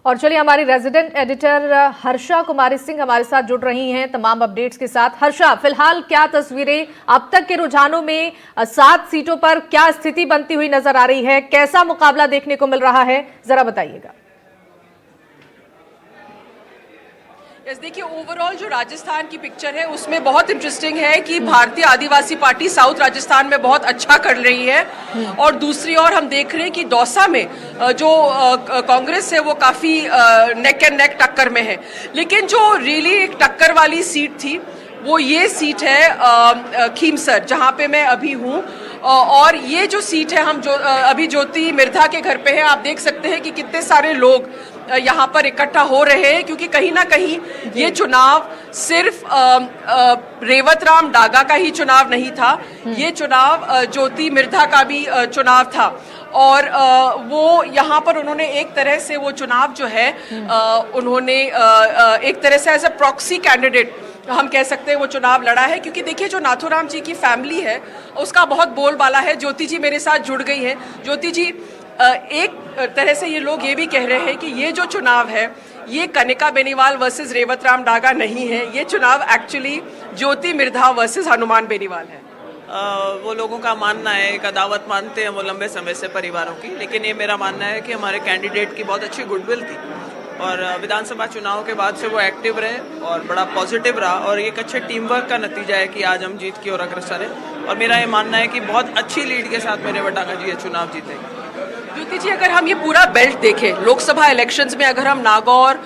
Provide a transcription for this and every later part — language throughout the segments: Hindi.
और चलिए हमारी रेजिडेंट एडिटर हर्षा कुमारी सिंह हमारे साथ जुड़ रही हैं तमाम अपडेट्स के साथ। हर्षा, फिलहाल क्या तस्वीरें अब तक के रुझानों में 7 सीटों पर क्या स्थिति बनती हुई नजर आ रही है, कैसा मुकाबला देखने को मिल रहा है, जरा बताइएगा। देखिए, ओवरऑल जो राजस्थान की पिक्चर है उसमें बहुत इंटरेस्टिंग है कि भारतीय आदिवासी पार्टी साउथ राजस्थान में बहुत अच्छा कर रही है और दूसरी ओर हम देख रहे हैं कि दौसा में जो कांग्रेस है वो काफ़ी नेक एंड नेक टक्कर में है। लेकिन जो रियली एक टक्कर वाली सीट थी वो ये सीट है खीमसर, जहाँ पे मैं अभी हूँ। और ये जो सीट है हम अभी ज्योति मिर्धा के घर पे है। आप देख सकते हैं कि कितने सारे लोग यहाँ पर इकट्ठा हो रहे हैं, क्योंकि कहीं ना कहीं ये चुनाव सिर्फ रेवत राम डागा का ही चुनाव नहीं था, ये चुनाव ज्योति मिर्धा का भी चुनाव था। और वो यहाँ पर उन्होंने एक तरह से वो चुनाव जो है उन्होंने एक तरह से एज ए प्रॉक्सी कैंडिडेट हम कह सकते हैं वो चुनाव लड़ा है। क्योंकि देखिए, जो नाथूराम जी की फैमिली है उसका बहुत बोलबाला है। ज्योति जी मेरे साथ जुड़ गई हैं। ज्योति जी, एक तरह से ये लोग ये भी कह रहे हैं कि ये जो चुनाव है ये कनिका बेनीवाल वर्सेस रेवत राम डागा नहीं है, ये चुनाव एक्चुअली ज्योति मिर्धा वर्सेस हनुमान बेनीवाल है। वो लोगों का मानना है, एक अदावत मानते हैं वो लंबे समय से परिवारों की, लेकिन ये मेरा मानना है कि हमारे कैंडिडेट की बहुत अच्छी गुडविल थी और विधानसभा चुनाव के बाद से वो एक्टिव रहे और बड़ा पॉजिटिव रहा और एक अच्छे टीम वर्क का नतीजा है कि आज हम जीत की ओर अग्रसर है। और मेरा ये मानना है कि बहुत अच्छी लीड के साथ मेरे डागा जी ये चुनाव जीतेंगे। ज्योति जी, अगर हम ये पूरा बेल्ट देखें, लोकसभा इलेक्शंस में अगर हम नागौर,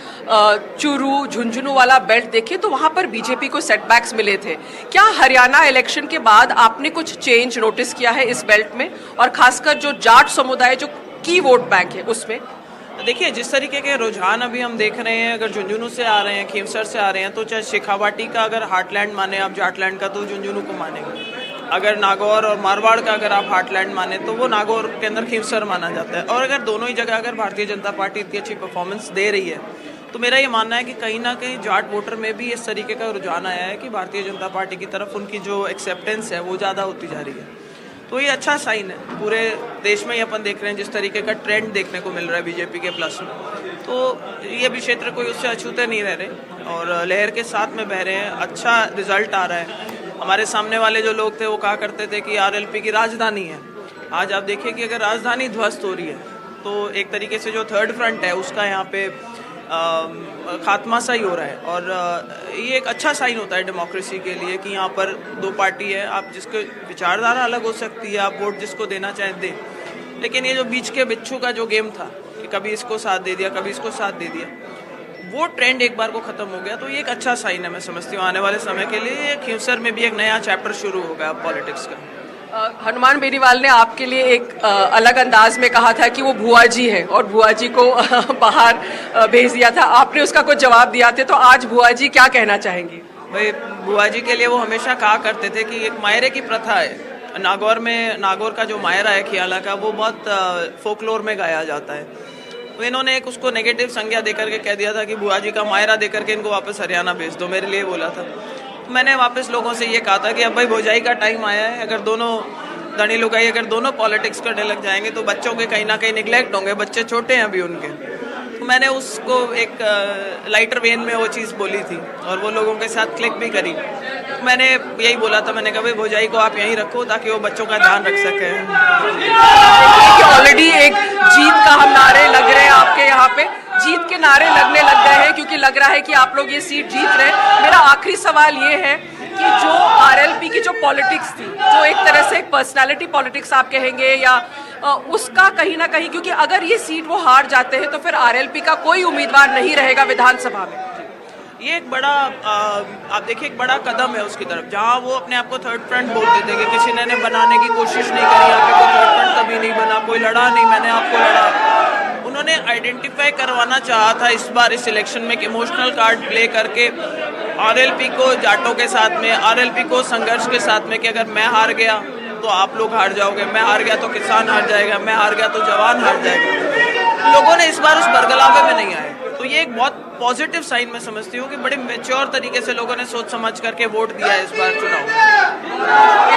चूरू, झुंझुनू वाला बेल्ट देखें तो वहां पर बीजेपी को सेटबैक्स मिले थे। क्या हरियाणा इलेक्शन के बाद आपने कुछ चेंज नोटिस किया है इस बेल्ट में, और खासकर जो जाट समुदाय जो की वोट बैंक है उसमें? देखिए, जिस तरीके के रुझान अभी हम देख रहे हैं, अगर झुंझुनू से आ रहे हैं, खीमसर से आ रहे हैं, तो चाहे शेखावाटी का अगर हार्टलैंड माने आप जाटलैंड का, तो झुंझुनू को मानेंगे। अगर नागौर और मारवाड़ का अगर आप हार्टलैंड माने तो वो नागौर के अंदर खीमसर माना जाता है। और अगर दोनों ही जगह अगर भारतीय जनता पार्टी इतनी अच्छी परफॉर्मेंस दे रही है तो मेरा ये मानना है कि कहीं ना कहीं जाट वोटर में भी इस तरीके का रुझान आया है कि भारतीय जनता पार्टी की तरफ उनकी जो एक्सेप्टेंस है वो ज़्यादा होती जा रही है। तो ये अच्छा साइन है। पूरे देश में ही अपन देख रहे हैं जिस तरीके का ट्रेंड देखने को मिल रहा है बीजेपी के प्लस में, तो ये भी क्षेत्र कोई उससे अछूते नहीं रह रहे और लहर के साथ में बह रहे हैं। अच्छा रिजल्ट आ रहा है। हमारे सामने वाले जो लोग थे वो कहा करते थे कि आरएलपी की राजधानी है। आज आप देखिए कि अगर राजधानी ध्वस्त हो रही है तो एक तरीके से जो थर्ड फ्रंट है उसका यहाँ पे खात्मा सा ही हो रहा है। और ये एक अच्छा साइन होता है डेमोक्रेसी के लिए कि यहाँ पर दो पार्टी है, आप जिसके विचारधारा अलग हो सकती है, आप वोट जिसको देना चाहें दें, लेकिन ये जो बीच के बिच्छू का जो गेम था कि कभी इसको साथ दे दिया कभी इसको साथ दे दिया, वो ट्रेंड एक बार को खत्म हो गया। तो ये एक अच्छा साइन है, मैं समझती हूँ आने वाले समय के लिए खीमसर में भी एक नया चैप्टर शुरू हो गया पॉलिटिक्स का। हनुमान बेनीवाल ने आपके लिए एक अलग अंदाज में कहा था कि वो भुआ जी है और भुआ जी को बाहर भेज दिया था, आपने उसका कुछ जवाब दिया थे, तो आज भुआ जी क्या कहना चाहेंगी? भाई, भुआ जी के लिए वो हमेशा कहा करते थे कि एक मायरे की प्रथा है। नागौर का जो मायरा है खियाला का, वो बहुत फोकलोर में गाया जाता है। तो इन्होंने एक उसको नेगेटिव संज्ञा देकर के कह दिया था कि बुआ जी का मायरा देकर के इनको वापस हरियाणा भेज दो, मेरे लिए बोला था। तो मैंने वापस लोगों से ये कहा था कि अब भाई भौजाई का टाइम आया है। अगर दोनों धनी लुगाई अगर दोनों पॉलिटिक्स करने लग जाएंगे तो बच्चों के कहीं ना कहीं निगलेक्ट होंगे, बच्चे छोटे हैं अभी उनके। तो मैंने उसको एक लाइटर वेन में वो चीज़ बोली थी और वो लोगों के साथ क्लिक भी करी। मैंने यही बोला था, मैंने कहा भाई भौजाई को आप यहीं रखो ताकि वो बच्चों का ध्यान रख सके। ऑलरेडी एक जीत का हम नारे लग रहे हैं आपके यहाँ पे, जीत के नारे लगने लग गए हैं क्योंकि लग रहा है कि आप लोग ये सीट जीत रहे हैं। मेरा आखिरी सवाल ये है कि जो आरएलपी की जो पॉलिटिक्स थी, जो एक तरह से एक पर्सनालिटी पॉलिटिक्स आप कहेंगे या उसका कहीं ना कहीं, क्योंकि अगर ये सीट वो हार जाते हैं तो फिर आरएलपी का कोई उम्मीदवार नहीं रहेगा विधानसभा में। ये एक बड़ा आप देखिए एक बड़ा कदम है उसकी तरफ, जहाँ वो अपने आप को थर्ड फ्रंट बोलते थे कि किसी ने बनाने की कोशिश नहीं करी, यहाँ पे कोई थर्ड फ्रंट कभी नहीं बना, कोई लड़ा नहीं, मैंने आपको लड़ा। उन्होंने आइडेंटिफाई करवाना चाहा था इस बार इस इलेक्शन में, इमोशनल कार्ड प्ले करके आरएलपी को जाटों के साथ में, आरएलपी को संघर्ष के साथ में, कि अगर मैं हार गया तो आप लोग हार जाओगे, मैं हार गया तो किसान हार जाएगा, मैं हार गया तो जवान हार जाएगा। लोगों ने इस बार उस बरगलावे में नहीं आए, तो ये एक बहुत पॉजिटिव साइन मैं समझती हूँ कि बड़े मैच्योर तरीके से लोगों ने सोच समझ करके वोट दिया है इस बार चुनाव में।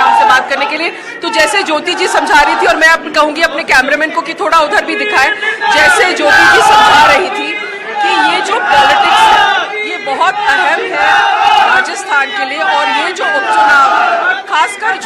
आपसे बात करने के लिए, तो जैसे ज्योति जी समझा रही थी, और मैं कहूंगी अपने कैमरामैन को कि थोड़ा उधर भी दिखाएं, जैसे ज्योति जी समझा रही थी राजस्थान के लिए। और ये जो उपचुनाव है, खासकर